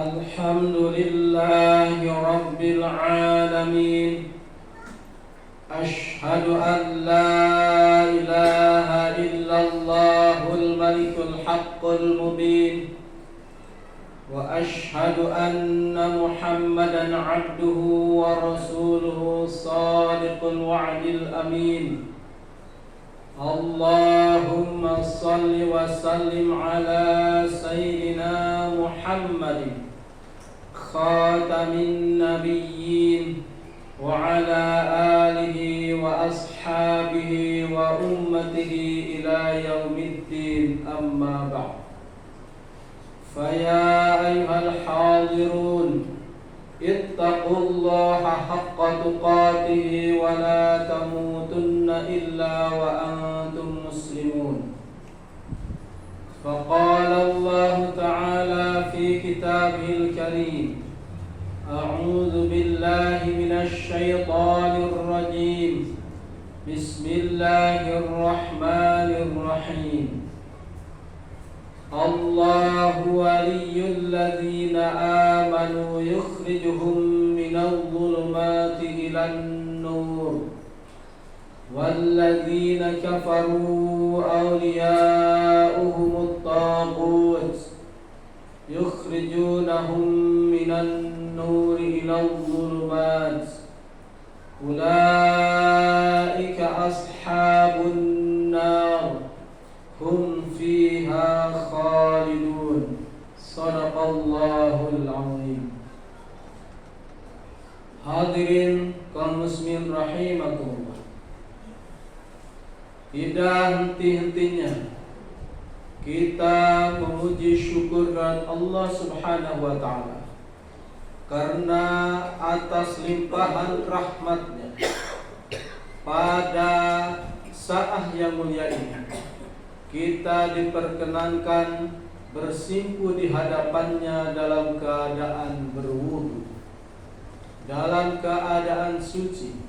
الحمد لله رب العالمين. أشهد أن لا إله إلا الله الملك الحق المبين، وأشهد أن محمدا عبده ورسوله الصادق الوعد الأمين. اللهم صل وسلم على سيدنا محمد خاتم النبيين وعلى آله وأصحابه وأمته إلى يوم الدين، أما بعد. فيا أيها الحاضرون، اتقوا الله حق تقاته ولا تموتن إلا وأنتم مسلمون. فقال الله تعالى في كتابه الكريم: أعوذ بالله من الشيطان الرجيم، بسم الله الرحمن الرحيم. الله ولي الذين آمنوا يخرجهم من الظلمات إلى النور، والذين كفروا أولياؤهم الطاغوت يخرجونهم من النور إلى الظلمات، أولئك أصحاب النار هم فيها خالدون. صدق الله العظيم. Hadirin kaum muslimin rahimakumullah, tidak henti-hentinya kita memuji syukur kepada Allah Subhanahu wa taala karena atas limpahan rahmatnya pada saat yang mulia ini kita diperkenankan bersimpuh di hadapannya dalam keadaan berwudu, dalam keadaan suci.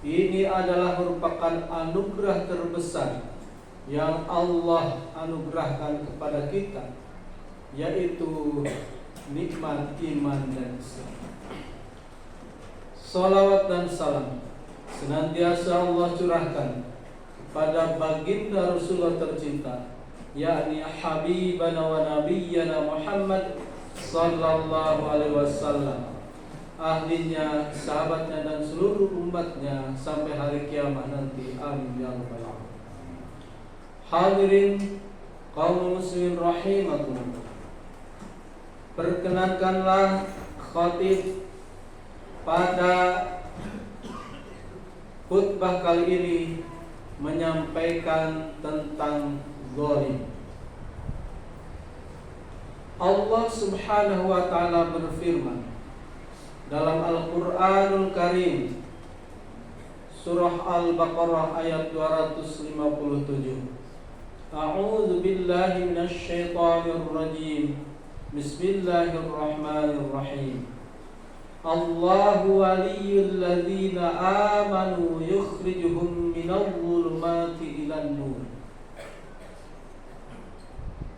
Ini adalah merupakan anugerah terbesar yang Allah anugerahkan kepada kita, yaitu nikmat iman dan Islam. Salawat dan salam senantiasa Allah curahkan pada baginda Rasulullah tercinta, yakni Habibana wa Nabiyyana Muhammad sallallahu alaihi wasallam, ahlinya, sahabatnya dan seluruh umatnya sampai hari kiamat nanti. Amin ya rabbal alamin. Hadirin kaum muslimin rahimakumullah, perkenankanlah khatib pada khutbah kali ini menyampaikan tentang zalim. Allah Subhanahu wa taala berfirman dalam Al-Qur'anul Karim, surah Al-Baqarah ayat 257. A'udzu billahi minasy syaithanir rajim. Bismillahirrahmanirrahim. Allahu waliyyul ladzina amanu yukhrijuhum minadh dhulumati ilan nur.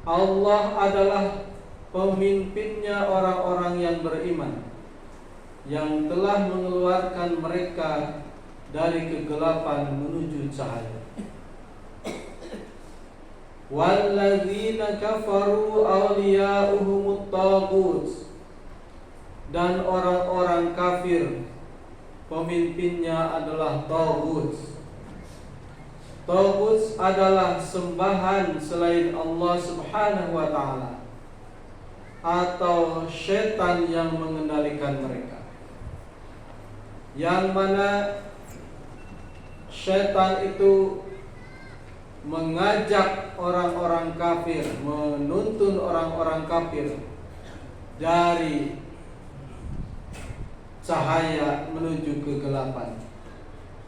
Allah adalah pemimpinnya orang-orang yang beriman, yang telah mengeluarkan mereka dari kegelapan menuju cahaya. Walladzina kafaru awliya'uhumut taghut, dan orang-orang kafir pemimpinnya adalah taghut. Taghut adalah sembahan selain Allah Subhanahu wa taala atau syaitan yang mengendalikan mereka, yang mana syaitan itu mengajak orang-orang kafir, menuntun orang-orang kafir dari cahaya menuju kegelapan.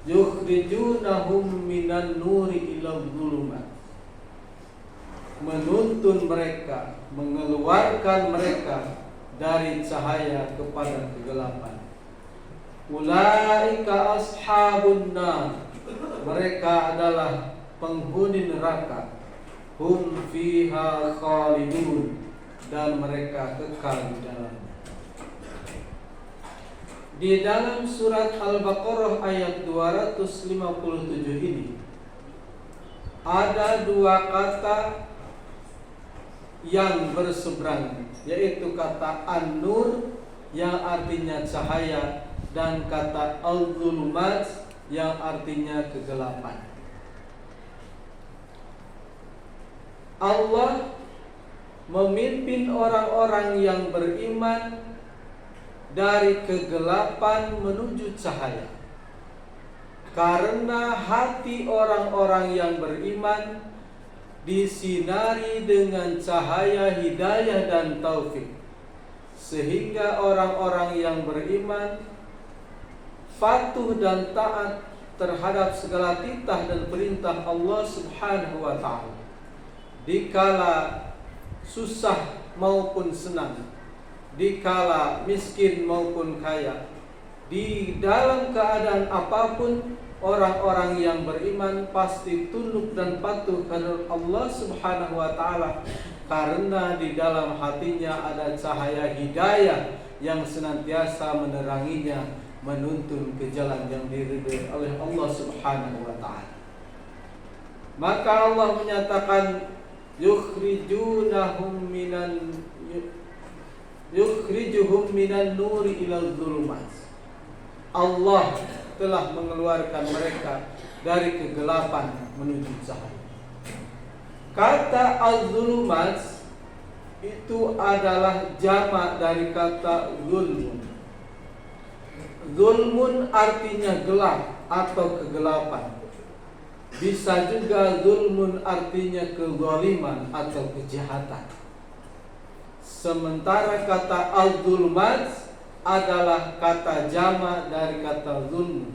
Yukhrijunahum minan nuri ila dhulumat, menuntun mereka, mengeluarkan mereka dari cahaya kepada kegelapan. Ulaika ashabun nar, mereka adalah penghuni neraka. Hum fiha khalidun, dan mereka kekal di dalamnya. Di dalam surat Al-Baqarah ayat 257 ini ada dua kata yang berseberangan, yaitu kata An-Nur yang artinya cahaya dan kata Al-Zulumat yang artinya kegelapan. Allah memimpin orang-orang yang beriman dari kegelapan menuju cahaya, karena hati orang-orang yang beriman disinari dengan cahaya hidayah dan taufik, sehingga orang-orang yang beriman patuh dan taat terhadap segala titah dan perintah Allah Subhanahu wa ta'ala, dikala susah maupun senang, dikala miskin maupun kaya, di dalam keadaan apapun orang-orang yang beriman pasti tunduk dan patuh kepada Allah Subhanahu wa ta'ala, karena di dalam hatinya ada cahaya hidayah yang senantiasa meneranginya, menuntun ke jalan yang diridhai oleh Allah Subhanahu wa ta'ala. Maka Allah menyatakan yukhrijuhum minan nuri ilal dhulumat. Allah telah mengeluarkan mereka dari kegelapan menuju cahaya. Kata al-dhulumat itu adalah jamak dari kata zulmun. Zulmun artinya gelap atau kegelapan. Bisa juga zulmun artinya kezaliman atau kejahatan. Sementara kata al-dhulumat adalah kata jamak dari kata zulm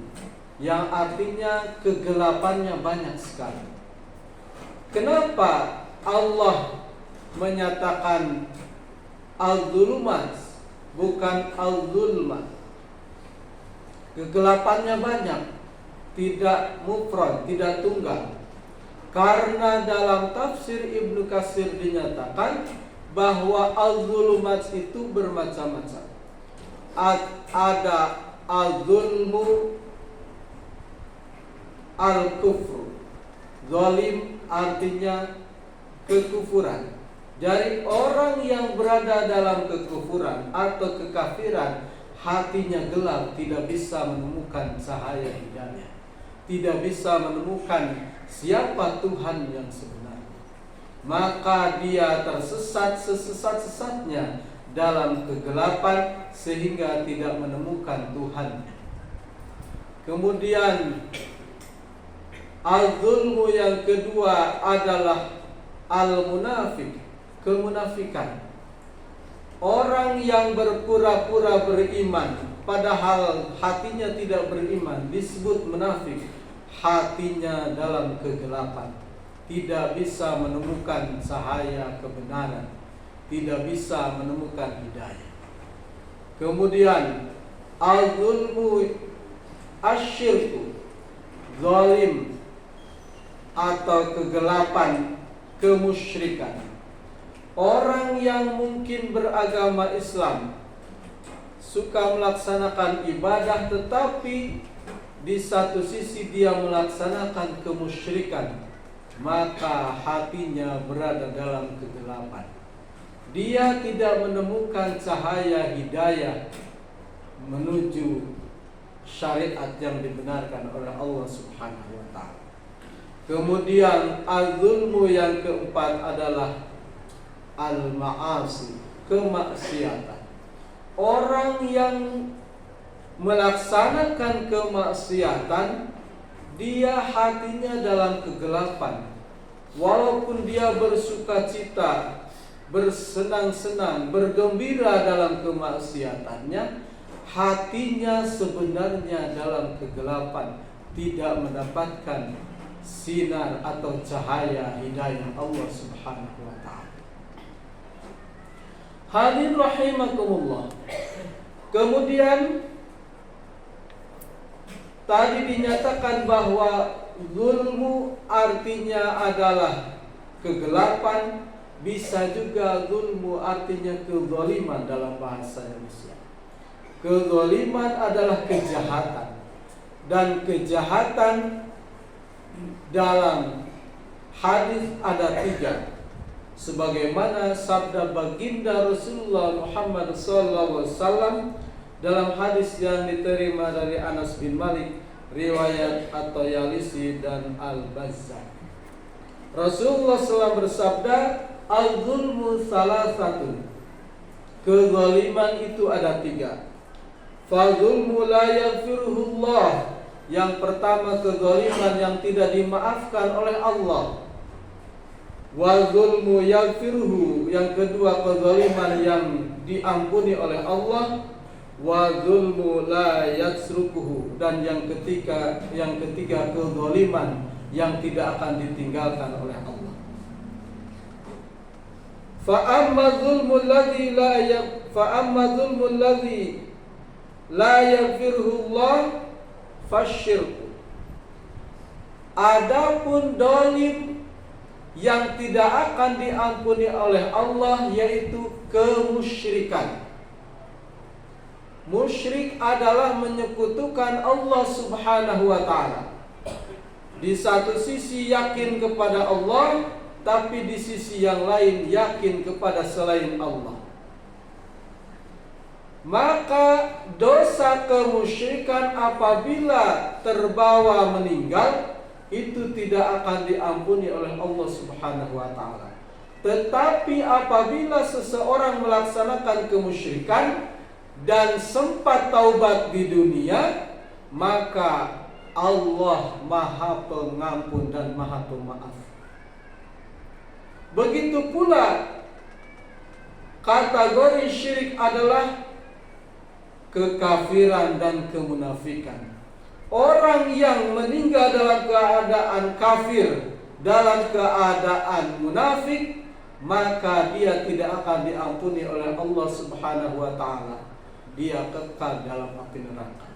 yang artinya kegelapannya banyak sekali. Kenapa Allah menyatakan al-dhulumat bukan al-zulmat? Kegelapannya banyak, tidak mufrad, tidak tunggal. Karena dalam tafsir Ibnu Katsir dinyatakan bahwa al-dhulumat itu bermacam-macam. Ada al-zulmu, al-kufru. Zalim artinya kekufuran. Dari orang yang berada dalam kekufuran atau kekafiran, hatinya gelap, tidak bisa menemukan cahaya hidayah, tidak bisa menemukan siapa Tuhan yang sebenarnya. Maka dia tersesat sesesat-sesatnya dalam kegelapan sehingga tidak menemukan Tuhan. Kemudian al-zulmu yang kedua adalah al-munafik, kemunafikan. Orang yang berpura-pura beriman padahal hatinya tidak beriman disebut munafik. Hatinya dalam kegelapan, tidak bisa menemukan cahaya kebenaran, tidak bisa menemukan hidayah. Kemudian al-zulmu asyirku, zalim atau kegelapan, kemusyrikan. Orang yang mungkin beragama Islam, suka melaksanakan ibadah, tetapi di satu sisi dia melaksanakan kemusyrikan, maka hatinya berada dalam kegelapan. Dia tidak menemukan cahaya hidayah menuju syariat yang dibenarkan oleh Allah Subhanahu wa ta'ala. Kemudian al-zulmu yang keempat adalah al-ma'asi, kemaksiatan. Orang yang melaksanakan kemaksiatan, dia hatinya dalam kegelapan. Walaupun dia bersukacita, bersenang-senang, bergembira dalam kemaksiatannya, hatinya sebenarnya dalam kegelapan, tidak mendapatkan sinar atau cahaya hidayah Allah Subhanahu wa ta'ala. Hadirin rahimakumullah. Kemudian tadi dinyatakan bahwa zulmu artinya adalah kegelapan, bisa juga zulmu artinya kezaliman dalam bahasa Indonesia. Kezaliman adalah kejahatan, dan kejahatan dalam hadis ada 3. Sebagaimana sabda baginda Rasulullah Muhammad SAW dalam hadis yang diterima dari Anas bin Malik, riwayat At-Tayalisi dan Al-Bazzar. Rasulullah SAW bersabda, al-zulmu salasatun. Kezaliman itu ada 3. Fazulmu la yaghfiruhullah. Yang pertama, kezaliman yang tidak dimaafkan oleh Allah. Wa zulmu yaghfiruhu. Yang kedua, kezaliman yang diampuni oleh Allah. Wa zulmu la yatsrukuhu. Dan yang ketiga kezaliman yang tidak akan ditinggalkan oleh Allah. Fa amma zulmu alladhi la yaghfiruhu Allah fasyirku. Adapun dolim yang tidak akan diampuni oleh Allah yaitu kemusyrikan. Musyrik adalah menyekutukan Allah Subhanahu wa ta'ala. Di satu sisi yakin kepada Allah, tapi di sisi yang lain yakin kepada selain Allah. Maka dosa kemusyrikan apabila terbawa meninggal itu tidak akan diampuni oleh Allah Subhanahu wa ta'ala. Tetapi apabila seseorang melaksanakan kemusyrikan dan sempat taubat di dunia, maka Allah Maha Pengampun dan Maha Pemaaf. Begitu pula kategori syirik adalah kekafiran dan kemunafikan. Orang yang meninggal dalam keadaan kafir, dalam keadaan munafik, maka dia tidak akan diampuni oleh Allah Subhanahu wa ta'ala. Dia kekal dalam api neraka.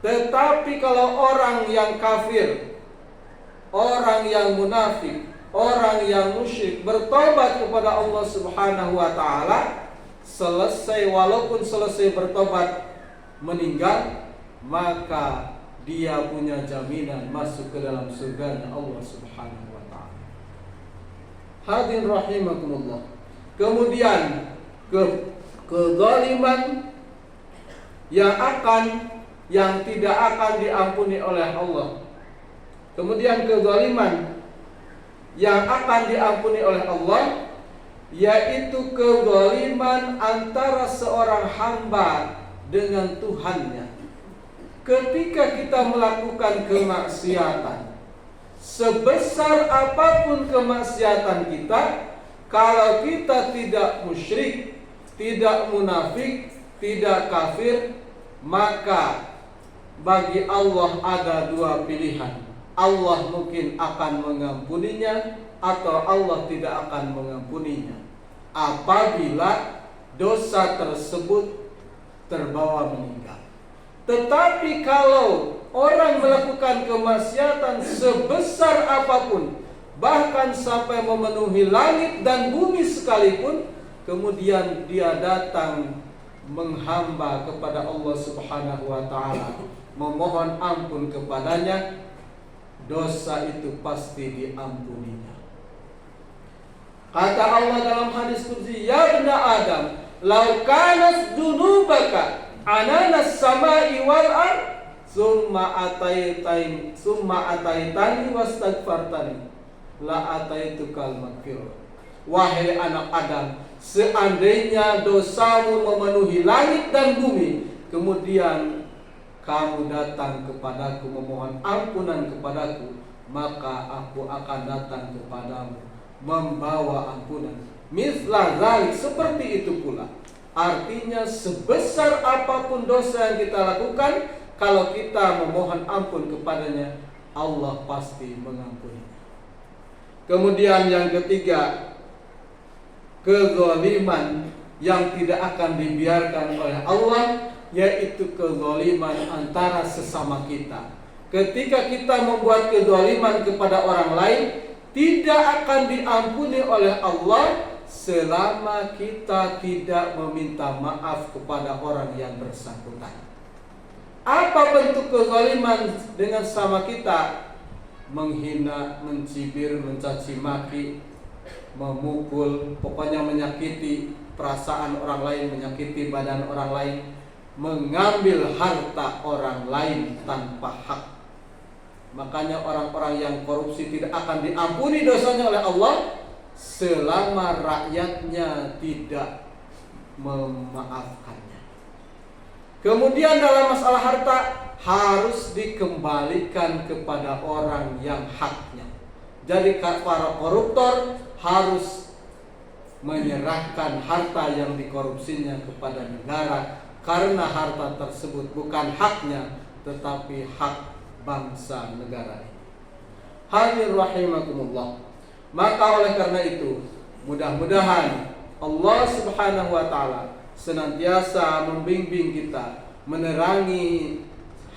Tetapi kalau orang yang kafir, orang yang munafik, orang yang musyrik bertobat kepada Allah Subhanahu wa ta'ala, walaupun selesai bertobat meninggal, maka dia punya jaminan masuk ke dalam surga Allah Subhanahu wa ta'ala. Hadirin rahimakumullah. Kemudian kezaliman yang tidak akan diampuni oleh Allah. Kemudian kezaliman yang akan diampuni oleh Allah yaitu kezaliman antara seorang hamba dengan Tuhannya. Ketika kita melakukan kemaksiatan, sebesar apapun kemaksiatan kita, kalau kita tidak musyrik, tidak munafik, tidak kafir, maka bagi Allah ada 2 pilihan. Allah mungkin akan mengampuninya atau Allah tidak akan mengampuninya apabila dosa tersebut terbawa meninggal. Tetapi kalau orang melakukan kemaksiatan sebesar apapun, bahkan sampai memenuhi langit dan bumi sekalipun, kemudian dia datang menghamba kepada Allah Subhanahu wa ta'ala, memohon ampun kepadanya, dosa itu pasti diampuninya. Kata Allah dalam hadis qudsi, ya ibna Adam, lau kanat dunubaka ananas samai wal ard summa ataitani wastaghfartani la ataitukal maghfirah. Wahai anak Adam, seandainya dosamu memenuhi langit dan bumi, kemudian kamu datang kepadaku memohon ampunan kepadaku, maka aku akan datang kepadamu membawa ampunan. Mislah zalik, seperti itu pula. Artinya sebesar apapun dosa yang kita lakukan, kalau kita memohon ampun kepadanya, Allah pasti mengampuni. Kemudian yang ketiga, kezaliman yang tidak akan dibiarkan oleh Allah, yaitu kezaliman antara sesama kita. Ketika kita membuat kezaliman kepada orang lain, tidak akan diampuni oleh Allah selama kita tidak meminta maaf kepada orang yang bersangkutan. Apa bentuk kezaliman dengan sama kita? Menghina, mencibir, mencaci maki, memukul, pokoknya menyakiti perasaan orang lain, menyakiti badan orang lain, mengambil harta orang lain tanpa hak. Makanya orang-orang yang korupsi tidak akan diampuni dosanya oleh Allah selama rakyatnya tidak memaafkannya. Kemudian dalam masalah harta harus dikembalikan kepada orang yang haknya. Jadi para koruptor harus menyerahkan harta yang dikorupsinya kepada negara, karena harta tersebut bukan haknya tetapi hak bangsa negara ini. Hadirin rahimakumullah. Maka oleh karena itu, mudah-mudahan Allah Subhanahu wa taala senantiasa membimbing kita, menerangi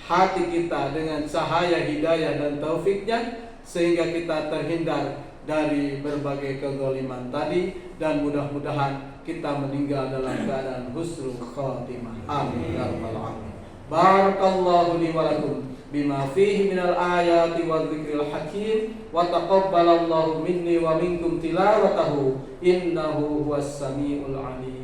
hati kita dengan cahaya hidayah dan taufiknya, sehingga kita terhindar dari berbagai kezaliman tadi, dan mudah-mudahan kita meninggal dalam keadaan husnul khatimah. Amin ya rabbal alamin. Barakallahu li wa lakum bima fihi minal ayati wa dzikril hakim, wa taqabbalallahu minni wa minkum tilawatahu innahu huwas samiul alim.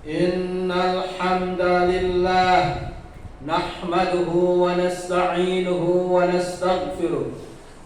Innal hamdalillah nahmaduhu wa nasta'inuhu wa nastaghfiruh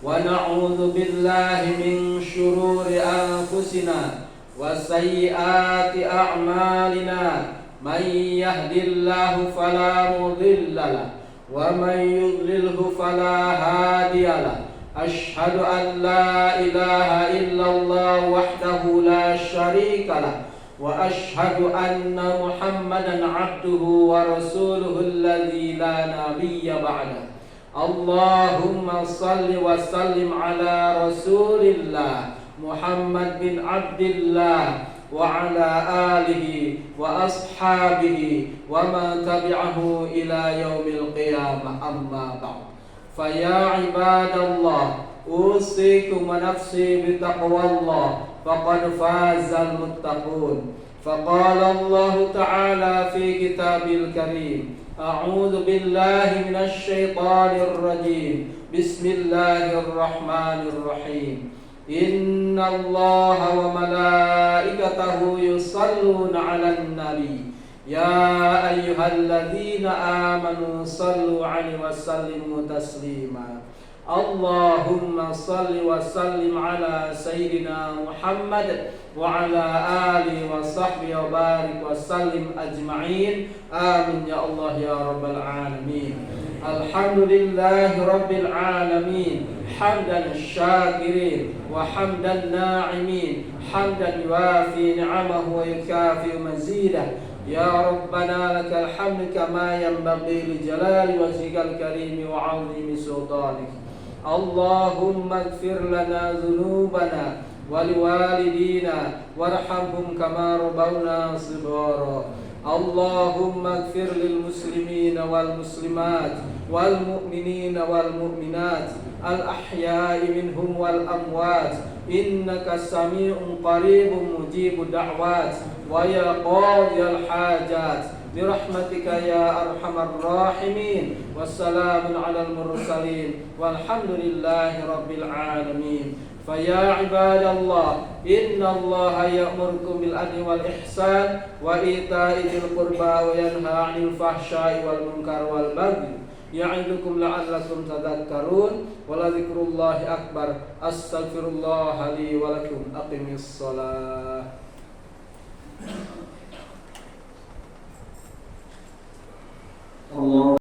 wa na'udzu billahi min shururi anfusina wa sayyiati a'malina. May yahdihillahu fala mudilla lahu wa may yudlilhu fala hadiya lahu. Asyhadu an la ilaha illallah wahdahu la syarika lahu wa asyhadu anna Muhammadan abduhu wa rasuluhu alladzi la nabiyya ba'da. Allahumma salli wa sallim ala rasulillah Muhammad bin Abdillah wa ala alihi wa ashabihi wa man tabi'ahu ila yaumil qiyamah, amma ba'd. Fa ya ibadallah, usikum wa nafsi bi taqwallah, faqad fazal muttaqun. Faqala Allah ta'ala fi kitabil karim, a'udzu billahi minasy syaithanir rajim. Bismillahirrahmanirrahim. Innallaha wa malaikatahu yusalluna 'alan nabi. Ya ayyuhalladzina amanu sallu 'alaihi wa sallimu taslima. Allahumma salli wa sallim ala sayyidina Muhammad wa ala alihi wa sahbihi wa barik wa sallim ajma'in. Amin ya Allah ya rabbal alamin. Alhamdulillahi rabbil alamin, hamdan syakirin wa hamdan na'imin, hamdan yuafi ni'amahu wa yukafi mazidah. Ya Rabbana lakal hamd kama yanbaghi li jalali wajhikal karim wa 'azimi sultanik. Allahumma ighfir lana dhunubana wa liwalidina warhamhum kama rabbawna shighara. Allahumma ighfir lil muslimina wal muslimat wal mu'minina wal mu'minat al ahya'i minhum wal amwat, innaka sami'un qaribun mujibud da'wat wa ya qadiyal hajat. Birahmatika ya arhamar rahimin. Wassalamun alal mursalin walhamdulillahi rabbil alamin. Faya ibadallah, innallaha ya'murukum bil adli wal ihsan wa ita'i dzil qurba wa yanha 'anil fahsya'i wal munkar wal baghi ya'idukum la'allakum tadhakkarun. Wa la dzikrullahi akbar. Astaghfirullah li wa lakum. Aqimis shalah.